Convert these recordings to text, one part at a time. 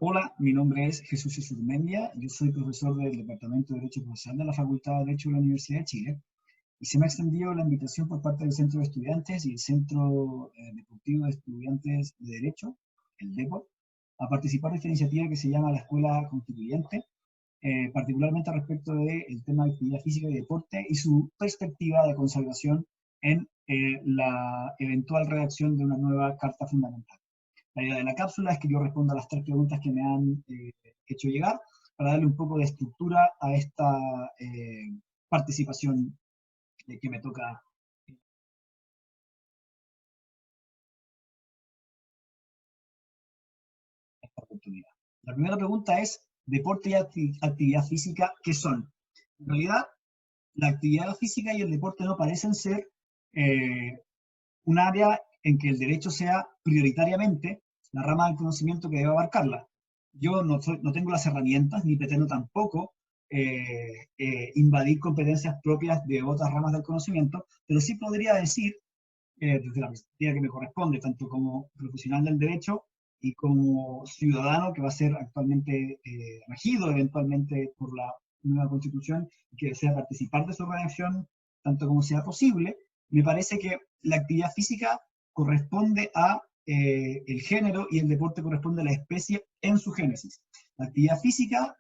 Hola, mi nombre es Jesús Isurmendi, yo soy profesor del Departamento de Derecho Procesal de la Facultad de Derecho de la Universidad de Chile y se me ha extendido la invitación por parte del Centro de Estudiantes y el Centro Deportivo de Estudiantes de Derecho, el DEPO, a participar de esta iniciativa que se llama la Escuela Constituyente, particularmente respecto del tema de actividad física y deporte y su perspectiva de consagración en la eventual redacción de una nueva Carta Fundamental. La idea de la cápsula es que yo responda a las 3 preguntas que me han hecho llegar para darle un poco de estructura a esta participación que me toca esta oportunidad. La primera pregunta es, ¿deporte y actividad física qué son? En realidad, la actividad física y el deporte no parecen ser un área en que el derecho sea prioritariamente la rama del conocimiento que debe abarcarla. Yo no tengo las herramientas, ni pretendo tampoco invadir competencias propias de otras ramas del conocimiento, pero sí podría decir, desde la perspectiva que me corresponde, tanto como profesional del derecho y como ciudadano que va a ser actualmente regido eventualmente por la nueva Constitución y que desea participar de su redacción tanto como sea posible, me parece que la actividad física corresponde a el género y el deporte corresponde a la especie en su génesis. La actividad física,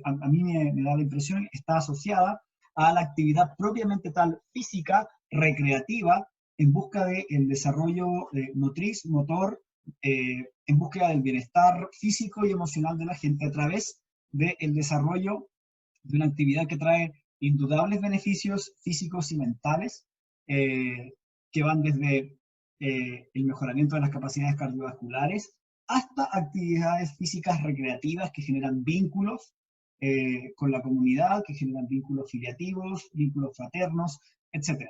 a mí me da la impresión, está asociada a la actividad propiamente tal física, recreativa, en busca del desarrollo motriz, motor, en búsqueda del bienestar físico y emocional de la gente a través del desarrollo de una actividad que trae indudables beneficios físicos y mentales, que van desde el mejoramiento de las capacidades cardiovasculares hasta actividades físicas recreativas que generan vínculos con la comunidad, que generan vínculos filiativos, vínculos fraternos, etc.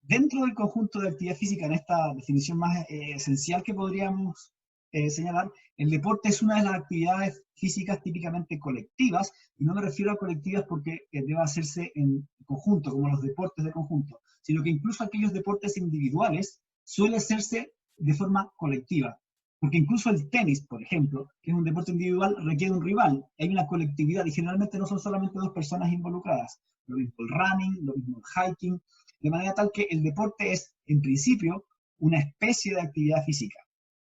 Dentro del conjunto de actividad física, en esta definición más esencial que podríamos señalar, el deporte es una de las actividades físicas típicamente colectivas, y no me refiero a colectivas porque deba hacerse en conjunto, como los deportes de conjunto, sino que incluso aquellos deportes individuales suele hacerse de forma colectiva. Porque incluso el tenis, por ejemplo, que es un deporte individual, requiere un rival. Hay una colectividad y generalmente no son solamente dos personas involucradas. Lo mismo el running, lo mismo el hiking, de manera tal que el deporte es, en principio, una especie de actividad física,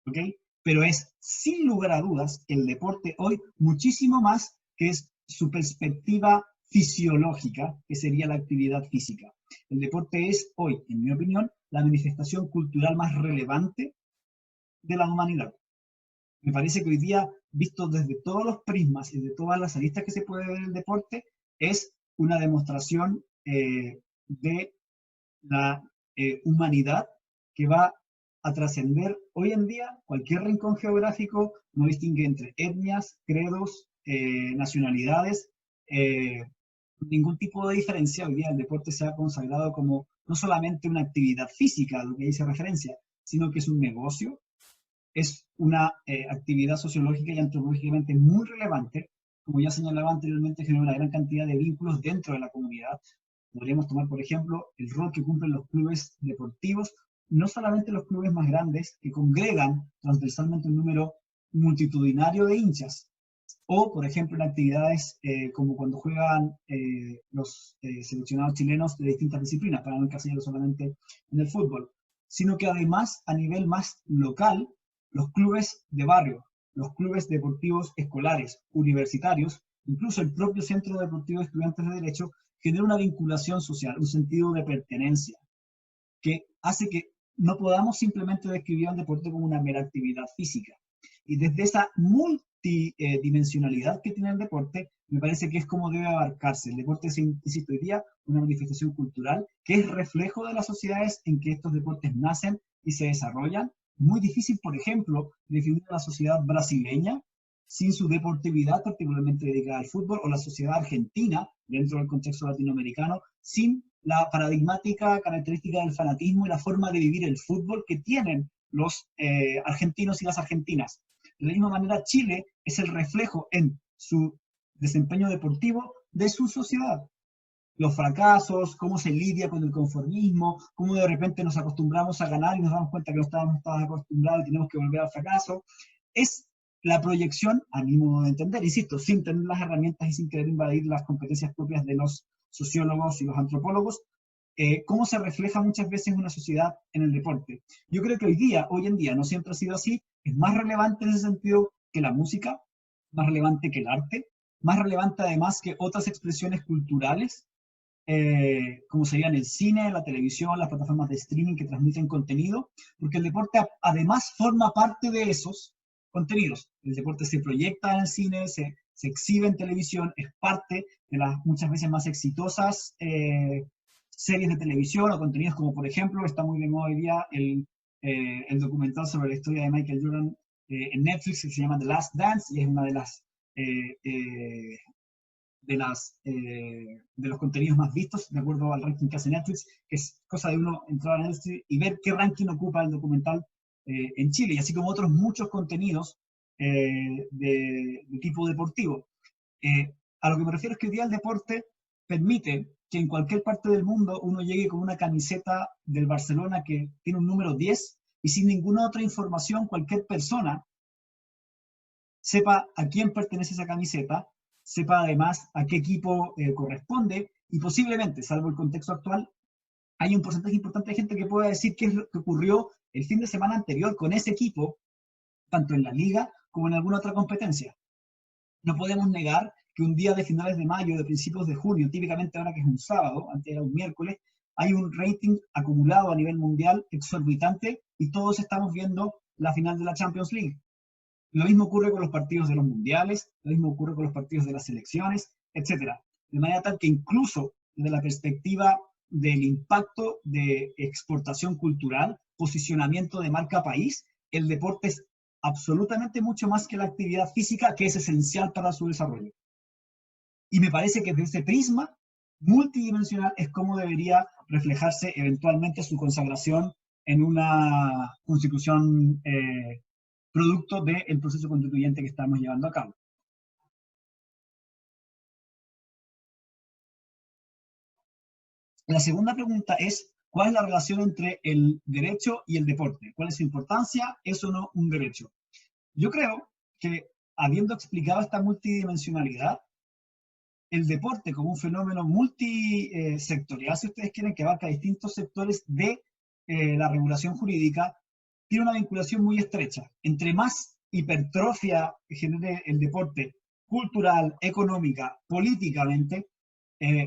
¿ok? Pero es, sin lugar a dudas, el deporte hoy muchísimo más que es su perspectiva fisiológica, que sería la actividad física. El deporte es hoy, en mi opinión, la manifestación cultural más relevante de la humanidad. Me parece que hoy día, visto desde todos los prismas y de todas las aristas que se puede ver el deporte, es una demostración de la humanidad que va a trascender hoy en día cualquier rincón geográfico, no distingue entre etnias, credos, nacionalidades, ningún tipo de diferencia. Hoy día el deporte se ha consagrado como no solamente una actividad física, a lo que dice referencia, sino que es un negocio, es una actividad sociológica y antropológicamente muy relevante. Como ya señalaba anteriormente, genera una gran cantidad de vínculos dentro de la comunidad. Podríamos tomar, por ejemplo, el rol que cumplen los clubes deportivos, no solamente los clubes más grandes, que congregan transversalmente un número multitudinario de hinchas, o, por ejemplo, en actividades como cuando juegan los seleccionados chilenos de distintas disciplinas, para no encasillarlo solamente en el fútbol, sino que además, a nivel más local, los clubes de barrio, los clubes deportivos escolares, universitarios, incluso el propio Centro Deportivo de Estudiantes de Derecho, genera una vinculación social, un sentido de pertenencia, que hace que no podamos simplemente describir al deporte como una mera actividad física. Y desde esa multidimensionalidad que tiene el deporte, me parece que es como debe abarcarse. El deporte es, insisto, hoy día una manifestación cultural que es reflejo de las sociedades en que estos deportes nacen y se desarrollan. Muy difícil, por ejemplo, definir a la sociedad brasileña sin su deportividad particularmente dedicada al fútbol, o la sociedad argentina, dentro del contexto latinoamericano, sin la paradigmática característica del fanatismo y la forma de vivir el fútbol que tienen los argentinos y las argentinas. De la misma manera, Chile es el reflejo en su desempeño deportivo de su sociedad. Los fracasos, cómo se lidia con el conformismo, cómo de repente nos acostumbramos a ganar y nos damos cuenta que no estábamos acostumbrados y tenemos que volver al fracaso. Es la proyección, a mi modo de entender, insisto, sin tener las herramientas y sin querer invadir las competencias propias de los sociólogos y los antropólogos, cómo se refleja muchas veces una sociedad en el deporte. Yo creo que hoy en día, no siempre ha sido así, es más relevante en ese sentido que la música, más relevante que el arte, más relevante además que otras expresiones culturales, como serían el cine, la televisión, las plataformas de streaming que transmiten contenido, porque el deporte además forma parte de esos contenidos. El deporte se proyecta en el cine, se exhibe en televisión, es parte de las muchas veces más exitosas series de televisión o contenidos como, por ejemplo, está muy de moda hoy día el documental sobre la historia de Michael Jordan en Netflix, que se llama The Last Dance, y es una de las de los contenidos más vistos, de acuerdo al ranking que hace Netflix, que es cosa de uno entrar a Netflix y ver qué ranking ocupa el documental en Chile, y así como otros muchos contenidos de tipo deportivo. A lo que me refiero es que hoy día el deporte permite que en cualquier parte del mundo uno llegue con una camiseta del Barcelona que tiene un número 10 y sin ninguna otra información cualquier persona sepa a quién pertenece esa camiseta, sepa además a qué equipo corresponde y posiblemente, salvo el contexto actual, hay un porcentaje importante de gente que pueda decir qué es lo que ocurrió el fin de semana anterior con ese equipo, tanto en la liga como en alguna otra competencia. No podemos negar que un día de finales de mayo, de principios de junio, típicamente ahora que es un sábado, antes era un miércoles, hay un rating acumulado a nivel mundial exorbitante y todos estamos viendo la final de la Champions League. Lo mismo ocurre con los partidos de los mundiales, lo mismo ocurre con los partidos de las selecciones, etc. De manera tal que incluso desde la perspectiva del impacto de exportación cultural, posicionamiento de marca país, el deporte es absolutamente mucho más que la actividad física, que es esencial para su desarrollo. Y me parece que desde ese prisma multidimensional es como debería reflejarse eventualmente su consagración en una constitución producto del proceso constituyente que estamos llevando a cabo. La segunda pregunta es, ¿cuál es la relación entre el derecho y el deporte? ¿Cuál es su importancia? ¿Es o no un derecho? Yo creo que, habiendo explicado esta multidimensionalidad, el deporte como un fenómeno multisectorial, si ustedes quieren, que abarca distintos sectores de la regulación jurídica, tiene una vinculación muy estrecha. Entre más hipertrofia genere el deporte cultural, económica, políticamente,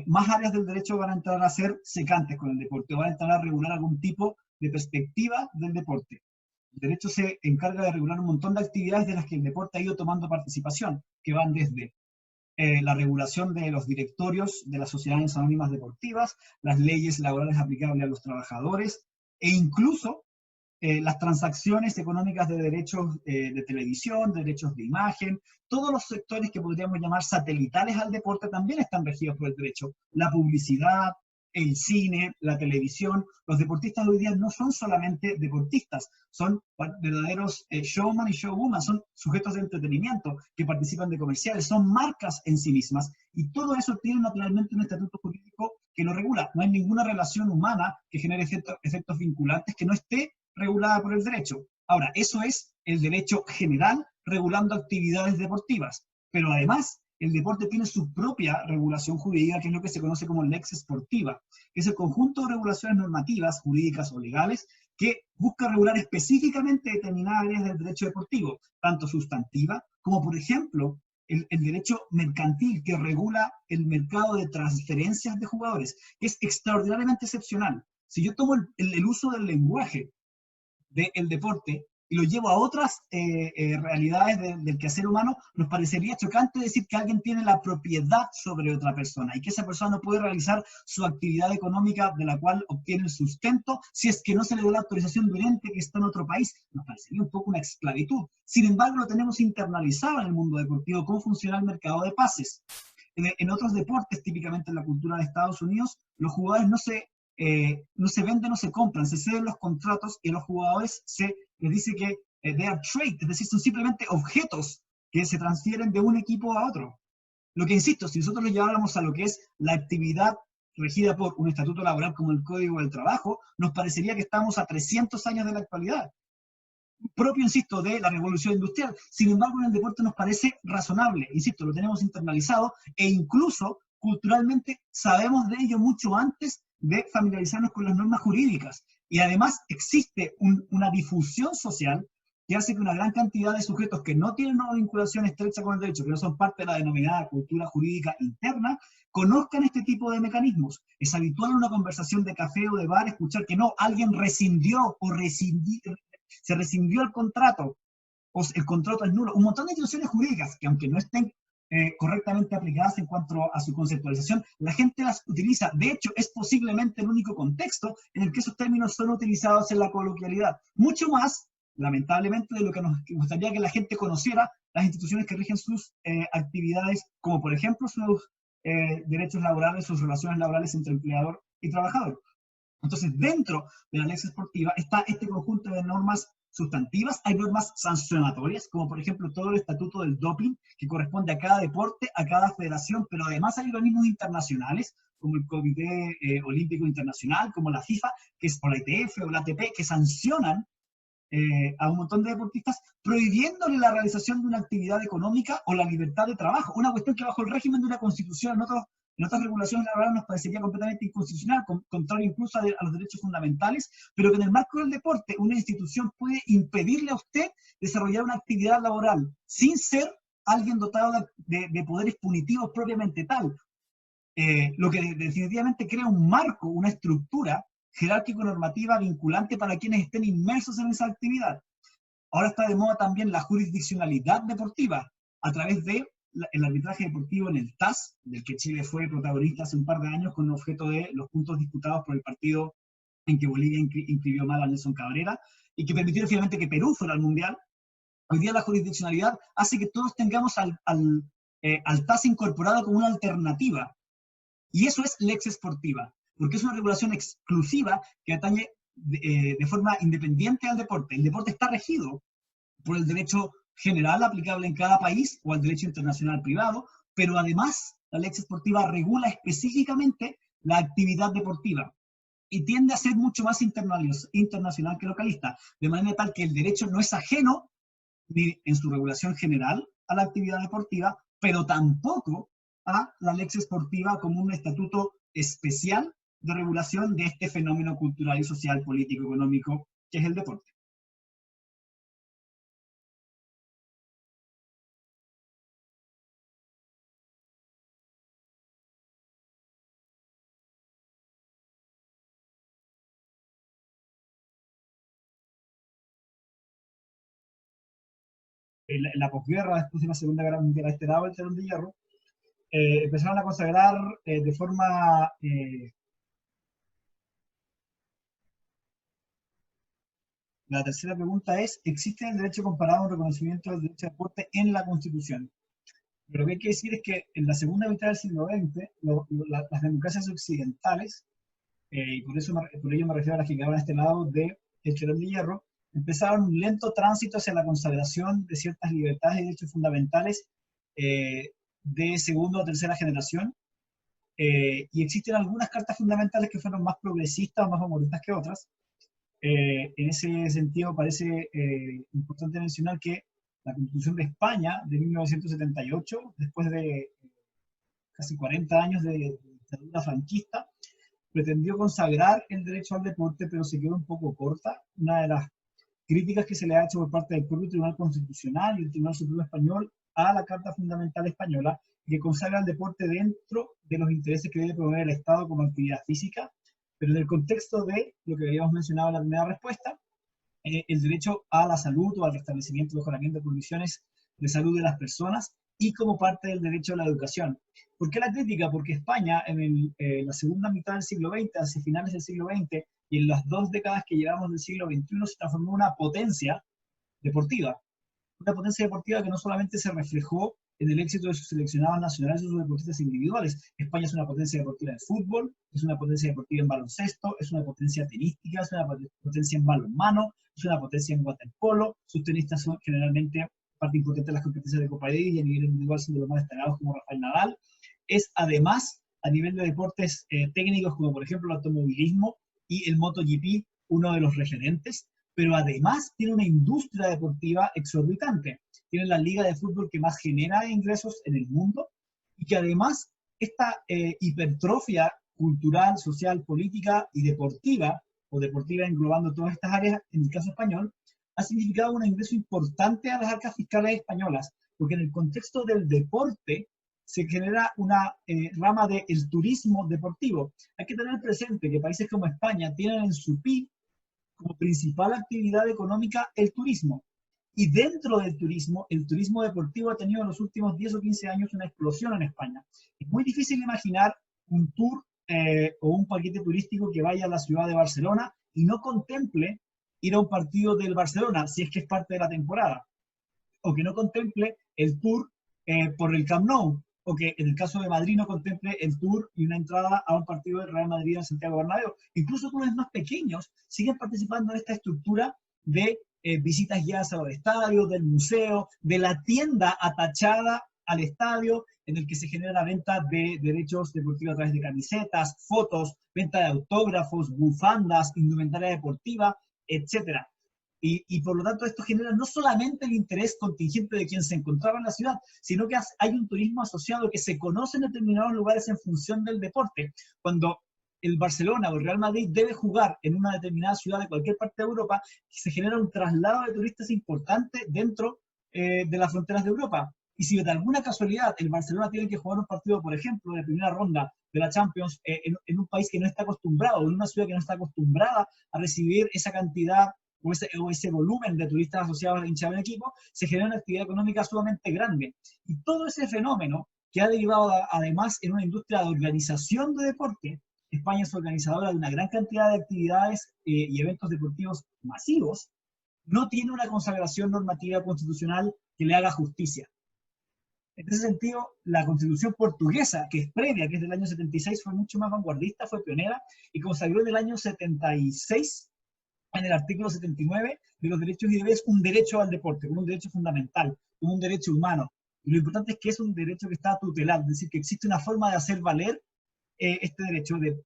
más áreas del derecho van a entrar a ser secantes con el deporte, van a entrar a regular algún tipo de perspectiva del deporte. El derecho se encarga de regular un montón de actividades de las que el deporte ha ido tomando participación, que van desde la regulación de los directorios de las sociedades anónimas deportivas, las leyes laborales aplicables a los trabajadores e incluso las transacciones económicas de derechos de televisión, derechos de imagen, todos los sectores que podríamos llamar satelitales al deporte también están regidos por el derecho. La publicidad, el cine, la televisión, los deportistas hoy día no son solamente deportistas, son verdaderos showman y showwoman, son sujetos de entretenimiento que participan de comerciales, son marcas en sí mismas, y todo eso tiene naturalmente un estatuto jurídico que lo regula. No hay ninguna relación humana que genere efectos vinculantes que no esté regulada por el derecho. Ahora, eso es el derecho general regulando actividades deportivas, pero además el deporte tiene su propia regulación jurídica, que es lo que se conoce como lex sportiva, que es el conjunto de regulaciones normativas, jurídicas o legales, que busca regular específicamente determinadas áreas del derecho deportivo, tanto sustantiva como, por ejemplo, el derecho mercantil, que regula el mercado de transferencias de jugadores, que es extraordinariamente excepcional. Si yo tomo el uso del lenguaje del deporte y lo llevo a otras realidades del quehacer humano, nos parecería chocante decir que alguien tiene la propiedad sobre otra persona y que esa persona no puede realizar su actividad económica de la cual obtiene el sustento si es que no se le da la autorización de un ente que está en otro país. Nos parecería un poco una esclavitud. Sin embargo, lo tenemos internalizado en el mundo deportivo, cómo funciona el mercado de pases. En otros deportes, típicamente en la cultura de Estados Unidos, los jugadores no se venden, no se compran, se ceden los contratos y a los jugadores se les dice que they are trade, es decir, son simplemente objetos que se transfieren de un equipo a otro. Lo que insisto, si nosotros lo lleváramos a lo que es la actividad regida por un estatuto laboral como el Código del Trabajo, nos parecería que estamos a 300 años de la actualidad. propio, insisto, de la revolución industrial. Sin embargo, en el deporte nos parece razonable, insisto, lo tenemos internalizado e incluso culturalmente sabemos de ello mucho antes de familiarizarnos con las normas jurídicas. Y además existe una difusión social que hace que una gran cantidad de sujetos que no tienen una vinculación estrecha con el derecho, que no son parte de la denominada cultura jurídica interna, conozcan este tipo de mecanismos. Es habitual en una conversación de café o de bar escuchar que no, alguien rescindió o se rescindió el contrato, o el contrato es nulo. Un montón de instituciones jurídicas que aunque no estén correctamente aplicadas en cuanto a su conceptualización, la gente las utiliza. De hecho, es posiblemente el único contexto en el que esos términos son utilizados en la coloquialidad. Mucho más, lamentablemente, de lo que nos gustaría que la gente conociera las instituciones que rigen sus actividades, como por ejemplo sus derechos laborales, sus relaciones laborales entre empleador y trabajador. Entonces, dentro de la ley esportiva está este conjunto de normas sustantivas, hay normas sancionatorias, como por ejemplo todo el estatuto del doping, que corresponde a cada deporte, a cada federación, pero además hay organismos internacionales, como el Comité Olímpico Internacional, como la FIFA, que es, o la ITF o la ATP, que sancionan a un montón de deportistas, prohibiéndole la realización de una actividad económica o la libertad de trabajo, una cuestión que bajo el régimen de una constitución en otras regulaciones laborales nos parecería completamente inconstitucional, contrario incluso a los derechos fundamentales, pero que en el marco del deporte una institución puede impedirle a usted desarrollar una actividad laboral sin ser alguien dotado de poderes punitivos propiamente tal. Lo que definitivamente crea un marco, una estructura jerárquico-normativa vinculante para quienes estén inmersos en esa actividad. Ahora está de moda también la jurisdiccionalidad deportiva, a través de el arbitraje deportivo en el TAS, del que Chile fue protagonista hace un par de años con objeto de los puntos disputados por el partido en que Bolivia inscribió mal a Nelson Cabrera, y que permitió finalmente que Perú fuera al Mundial. Hoy día la jurisdiccionalidad hace que todos tengamos al TAS incorporado como una alternativa. Y eso es lex esportiva, porque es una regulación exclusiva que atañe de forma independiente al deporte. El deporte está regido por el derecho general aplicable en cada país o al derecho internacional privado, pero además la lex esportiva regula específicamente la actividad deportiva y tiende a ser mucho más internacional que localista, de manera tal que el derecho no es ajeno ni en su regulación general a la actividad deportiva, pero tampoco a la lex esportiva como un estatuto especial de regulación de este fenómeno cultural y social, político, económico, que es el deporte. En la posguerra, después de la Segunda Guerra Mundial, a este lado del Telón de Hierro, empezaron a consagrar de forma la tercera pregunta es, ¿existe el derecho comparado o reconocimiento del derecho de deporte en la Constitución? Pero lo que hay que decir es que en la segunda mitad del siglo XX, las democracias occidentales, y por ello me refiero a las que quedaban a este lado del Telón de Hierro, empezaron un lento tránsito hacia la consagración de ciertas libertades y derechos fundamentales de segunda o tercera generación, y existen algunas cartas fundamentales que fueron más progresistas o más humoristas que otras. En ese sentido, parece importante mencionar que la Constitución de España de 1978, después de casi 40 años de dictadura franquista, pretendió consagrar el derecho al deporte, pero se quedó un poco corta. Una de las críticas que se le ha hecho por parte del propio Tribunal Constitucional y el Tribunal Supremo Español a la Carta Fundamental Española, que consagra el deporte dentro de los intereses que debe promover el Estado como actividad física, pero en el contexto de lo que habíamos mencionado en la primera respuesta, el derecho a la salud o al restablecimiento y mejoramiento de condiciones de salud de las personas y como parte del derecho a la educación. ¿Por qué la crítica? Porque España en la segunda mitad del siglo XX, hacia finales del siglo XX, y en las 2 décadas que llevamos del siglo XXI se transformó en una potencia deportiva. Una potencia deportiva que no solamente se reflejó en el éxito de sus seleccionados nacionales y sus deportistas individuales. España es una potencia deportiva en fútbol, es una potencia deportiva en baloncesto, es una potencia tenística, es una potencia en balonmano, es una potencia en waterpolo. Sus tenistas son generalmente parte importante de las competencias de Copa Davis y a nivel individual son de los más destacados como Rafael Nadal. Es además, a nivel de deportes técnicos como por ejemplo el automovilismo y el MotoGP, uno de los referentes. pero además tiene una industria deportiva exorbitante. Tiene la liga de fútbol que más genera ingresos en el mundo y que además esta hipertrofia cultural, social, política y deportiva, o deportiva englobando todas estas áreas, en el caso español, ha significado un ingreso importante a las arcas fiscales españolas, porque en el contexto del deporte se genera una rama del turismo deportivo. Hay que tener presente que países como España tienen en su PIB como principal actividad económica el turismo. Y dentro del turismo, el turismo deportivo ha tenido en los últimos 10 o 15 años una explosión en España. Es muy difícil imaginar un tour o un paquete turístico que vaya a la ciudad de Barcelona y no contemple ir a un partido del Barcelona, si es que es parte de la temporada, o que no contemple el tour por el Camp Nou, o que en el caso de Madrid no contemple el tour y una entrada a un partido del Real Madrid en Santiago Bernabéu. Incluso clubes más pequeños siguen participando en esta estructura de visitas guiadas a los estadios, del museo, de la tienda atachada al estadio, en el que se genera la venta de derechos deportivos a través de camisetas, fotos, venta de autógrafos, bufandas, indumentaria deportiva, etcétera. Y por lo tanto esto genera no solamente el interés contingente de quien se encontraba en la ciudad, sino que hay un turismo asociado que se conoce en determinados lugares en función del deporte. Cuando el Barcelona o el Real Madrid debe jugar en una determinada ciudad de cualquier parte de Europa, se genera un traslado de turistas importante dentro de las fronteras de Europa. Y si de alguna casualidad el Barcelona tiene que jugar un partido, por ejemplo, de primera ronda de la Champions en un país que no está acostumbrado, en una ciudad que no está acostumbrada a recibir esa cantidad o ese volumen de turistas asociados al hinchado del equipo, se genera una actividad económica sumamente grande. Y todo ese fenómeno, que ha derivado además en una industria de organización de deporte, España es organizadora de una gran cantidad de actividades y eventos deportivos masivos, no tiene una consagración normativa constitucional que le haga justicia. En ese sentido, la Constitución portuguesa, que es previa, que es del año 76, fue mucho más vanguardista, fue pionera, y consagró en el año 76, en el artículo 79 de los derechos y deberes, un derecho al deporte, como un derecho fundamental, como un derecho humano. Y lo importante es que es un derecho que está tutelado, es decir, que existe una forma de hacer valer este derecho de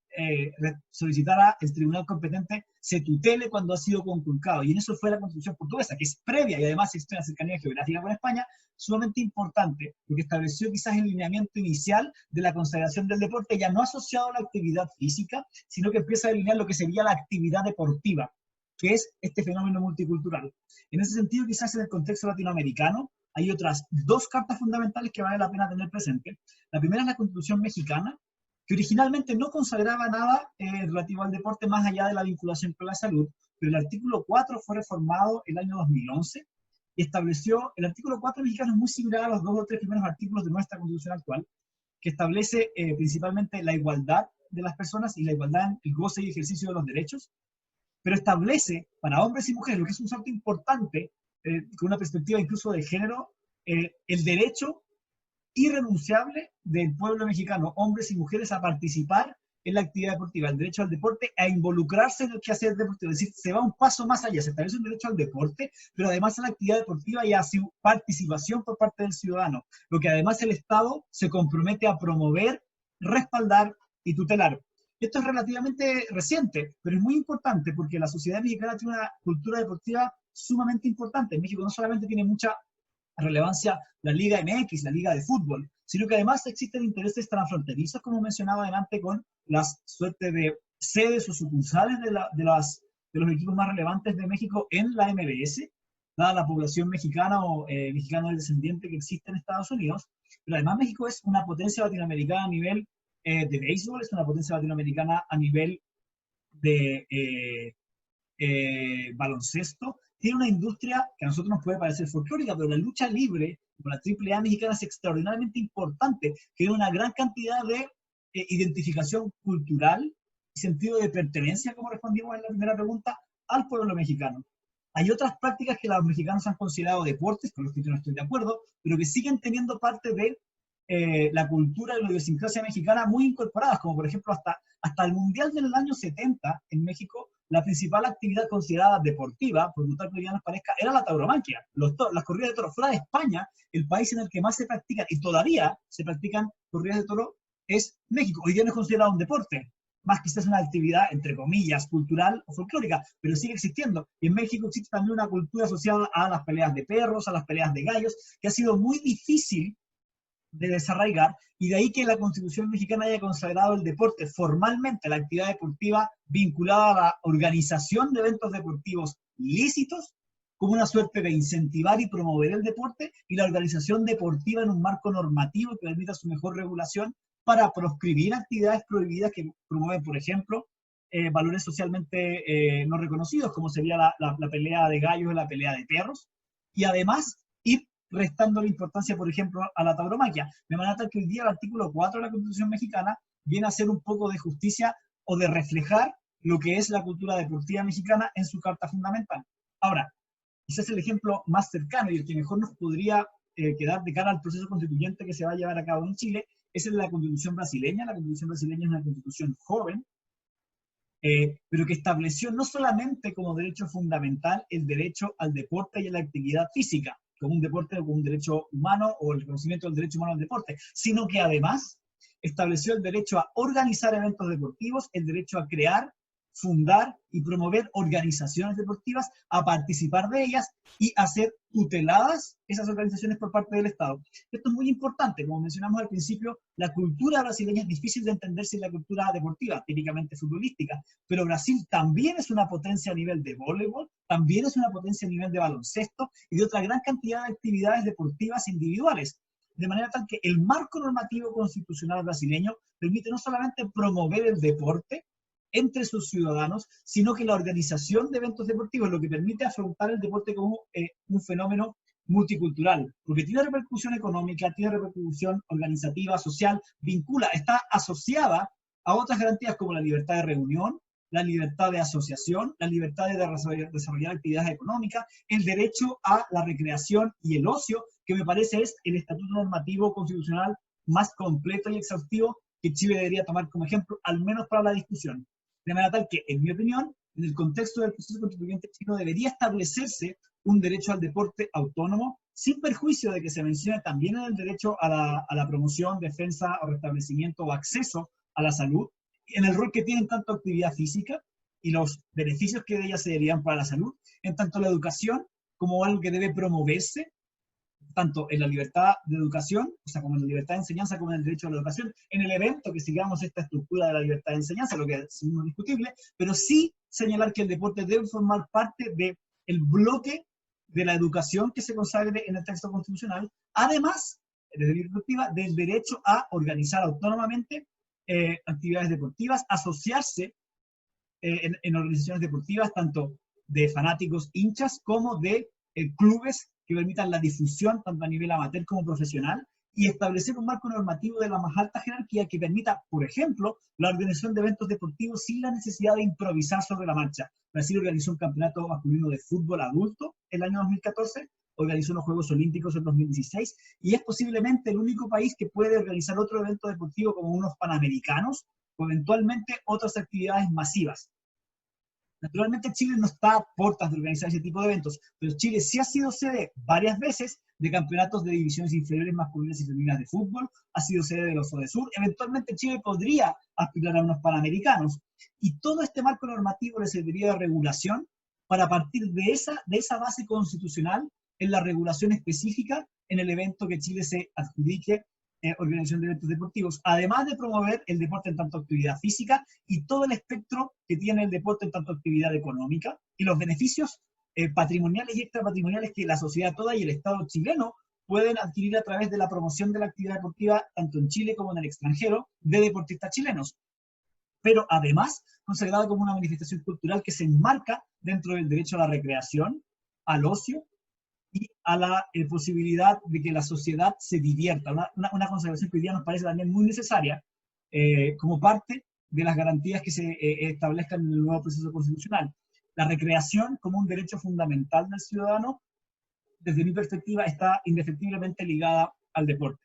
solicitar al tribunal competente se tutele cuando ha sido conculcado. Y en eso fue la Constitución portuguesa, que es previa y además existe una cercanía geográfica con España, sumamente importante, porque estableció quizás el lineamiento inicial de la consagración del deporte, ya no asociado a la actividad física, sino que empieza a delinear lo que sería la actividad deportiva, que es este fenómeno multicultural. En ese sentido, quizás en el contexto latinoamericano, hay otras dos cartas fundamentales que vale la pena tener presente. La primera es la Constitución mexicana, que originalmente no consagraba nada relativo al deporte más allá de la vinculación con la salud, pero el artículo 4 fue reformado el año 2011 y estableció, el artículo 4 mexicano es muy similar a los 2 o 3 primeros artículos de nuestra Constitución actual, que establece principalmente la igualdad de las personas y la igualdad en el goce y ejercicio de los derechos, pero establece para hombres y mujeres, lo que es un salto importante, con una perspectiva incluso de género, el derecho irrenunciable del pueblo mexicano, hombres y mujeres, a participar en la actividad deportiva, el derecho al deporte, a involucrarse en el quehacer deportivo. Es decir, se va un paso más allá, se establece un derecho al deporte, pero además a la actividad deportiva y a su participación por parte del ciudadano, lo que además el Estado se compromete a promover, respaldar y tutelar. Esto es relativamente reciente, pero es muy importante porque la sociedad mexicana tiene una cultura deportiva sumamente importante. En México no solamente tiene mucha relevancia la Liga MX, la Liga de Fútbol, sino que además existen intereses transfronterizos, como mencionaba adelante, con las suerte de sedes o sucursales de los equipos más relevantes de México en la MLS, dada la población mexicana o mexicano descendiente que existe en Estados Unidos. Pero además México es una potencia latinoamericana a nivel de béisbol, es una potencia latinoamericana a nivel de baloncesto, tiene una industria que a nosotros nos puede parecer folclórica, pero la lucha libre, como la AAA mexicana, es extraordinariamente importante, tiene una gran cantidad de identificación cultural y sentido de pertenencia, como respondimos en la primera pregunta, al pueblo mexicano. Hay otras prácticas que los mexicanos han considerado deportes, con los que yo no estoy de acuerdo, pero que siguen teniendo parte de la cultura y la idiosincrasia mexicana muy incorporadas, como por ejemplo hasta el Mundial del año 70 en México, la principal actividad considerada deportiva, por brutal que ya nos parezca, era la tauromaquia, las corridas de toros. Fuera de España, el país en el que más se practican, y todavía se practican corridas de toro, es México. Hoy día no es considerado un deporte, más quizás una actividad, entre comillas, cultural o folclórica, pero sigue existiendo. Y en México existe también una cultura asociada a las peleas de perros, a las peleas de gallos, que ha sido muy difícil de desarraigar, y de ahí que la Constitución mexicana haya consagrado el deporte formalmente, la actividad deportiva vinculada a la organización de eventos deportivos lícitos, como una suerte de incentivar y promover el deporte, y la organización deportiva en un marco normativo que permita su mejor regulación para proscribir actividades prohibidas que promueven, por ejemplo, valores socialmente no reconocidos, como sería la pelea de gallos o la pelea de perros, y además ir restando la importancia, por ejemplo, a la tauromaquia. De manera tal que hoy día el artículo 4 de la Constitución mexicana viene a hacer un poco de justicia o de reflejar lo que es la cultura deportiva mexicana en su carta fundamental. Ahora, ese es el ejemplo más cercano y el que mejor nos podría quedar de cara al proceso constituyente que se va a llevar a cabo en Chile, es el de la Constitución brasileña. La Constitución brasileña es una constitución joven, pero que estableció no solamente como derecho fundamental el derecho al deporte y a la actividad física, como un deporte o como un derecho humano, o el reconocimiento del derecho humano al deporte, sino que además estableció el derecho a organizar eventos deportivos, el derecho a crear, fundar y promover organizaciones deportivas, a participar de ellas y a ser tuteladas esas organizaciones por parte del Estado. Esto es muy importante. Como mencionamos al principio, la cultura brasileña es difícil de entender sin la cultura deportiva, típicamente futbolística, pero Brasil también es una potencia a nivel de voleibol, también es una potencia a nivel de baloncesto y de otra gran cantidad de actividades deportivas individuales. De manera tal que el marco normativo constitucional brasileño permite no solamente promover el deporte entre sus ciudadanos, sino que la organización de eventos deportivos, lo que permite afrontar el deporte como un fenómeno multicultural, porque tiene repercusión económica, tiene repercusión organizativa, social, vincula, está asociada a otras garantías como la libertad de reunión, la libertad de asociación, la libertad de desarrollar actividades económicas, el derecho a la recreación y el ocio, que me parece es el estatuto normativo constitucional más completo y exhaustivo que Chile debería tomar como ejemplo, al menos para la discusión. De manera tal que, en mi opinión, en el contexto del proceso constituyente chino debería establecerse un derecho al deporte autónomo, sin perjuicio de que se mencione también el derecho a la promoción, defensa o restablecimiento o acceso a la salud, en el rol que tienen tanto actividad física y los beneficios que de ella se derivan para la salud, en tanto la educación como algo que debe promoverse, tanto en la libertad de educación, o sea, como en la libertad de enseñanza, como en el derecho a la educación, en el evento que sigamos esta estructura de la libertad de enseñanza, lo que es indiscutible, pero sí señalar que el deporte debe formar parte del bloque de la educación que se consagre en el texto constitucional, además, desde mi perspectiva, del derecho a organizar autónomamente actividades deportivas, asociarse en organizaciones deportivas, tanto de fanáticos hinchas como de clubes que permitan la difusión tanto a nivel amateur como profesional, y establecer un marco normativo de la más alta jerarquía que permita, por ejemplo, la organización de eventos deportivos sin la necesidad de improvisar sobre la marcha. Brasil organizó un campeonato masculino de fútbol adulto el año 2014, organizó unos Juegos Olímpicos en 2016, y es posiblemente el único país que puede organizar otro evento deportivo como unos Panamericanos, o eventualmente otras actividades masivas. Naturalmente Chile no está a puertas de organizar ese tipo de eventos, pero Chile sí ha sido sede varias veces de campeonatos de divisiones inferiores masculinas y femeninas de fútbol, ha sido sede de los ODESUR, eventualmente Chile podría aspirar a unos Panamericanos, y todo este marco normativo le serviría de regulación para partir de esa base constitucional en la regulación específica en el evento que Chile se adjudique organización de eventos deportivos, además de promover el deporte en tanto actividad física y todo el espectro que tiene el deporte en tanto actividad económica y los beneficios patrimoniales y extrapatrimoniales que la sociedad toda y el Estado chileno pueden adquirir a través de la promoción de la actividad deportiva tanto en Chile como en el extranjero de deportistas chilenos. Pero además consagrada como una manifestación cultural que se enmarca dentro del derecho a la recreación, al ocio y a la posibilidad de que la sociedad se divierta. Una consagración que hoy día nos parece también muy necesaria como parte de las garantías que se establezcan en el nuevo proceso constitucional. La recreación como un derecho fundamental del ciudadano, desde mi perspectiva, está indefectiblemente ligada al deporte.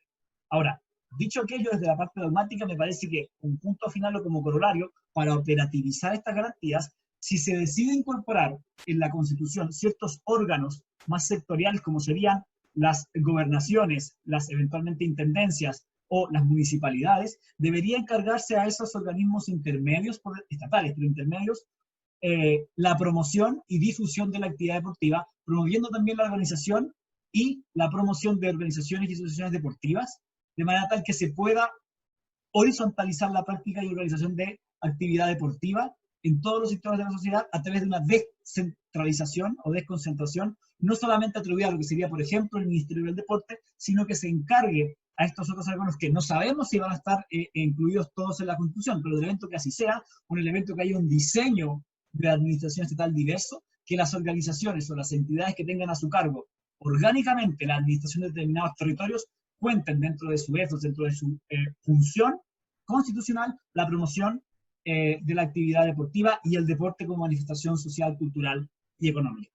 Ahora, dicho aquello, desde la parte dogmática, me parece que un punto final o como corolario, para operativizar estas garantías, si se decide incorporar en la Constitución ciertos órganos más sectoriales, como serían las gobernaciones, las eventualmente intendencias o las municipalidades, debería encargarse a esos organismos intermedios, estatales, pero intermedios, la promoción y difusión de la actividad deportiva, promoviendo también la organización y la promoción de organizaciones y asociaciones deportivas, de manera tal que se pueda horizontalizar la práctica y organización de actividad deportiva en todos los sectores de la sociedad a través de una descentralización o desconcentración, no solamente atribuida a lo que sería, por ejemplo, el Ministerio del Deporte, sino que se encargue a estos otros órganos que no sabemos si van a estar incluidos todos en la Constitución, pero el evento que así sea, un elemento que haya un diseño de la administración estatal diverso, que las organizaciones o las entidades que tengan a su cargo orgánicamente la administración de determinados territorios cuenten dentro de su ethos, dentro de su función constitucional, la promoción de la actividad deportiva y el deporte como manifestación social, cultural y económica.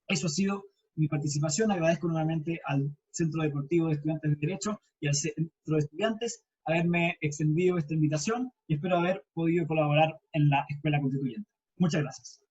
Eso ha sido mi participación. Agradezco nuevamente al Centro Deportivo de Estudiantes de Derecho y al Centro de Estudiantes haberme extendido esta invitación y espero haber podido colaborar en la Escuela Constituyente. Muchas gracias.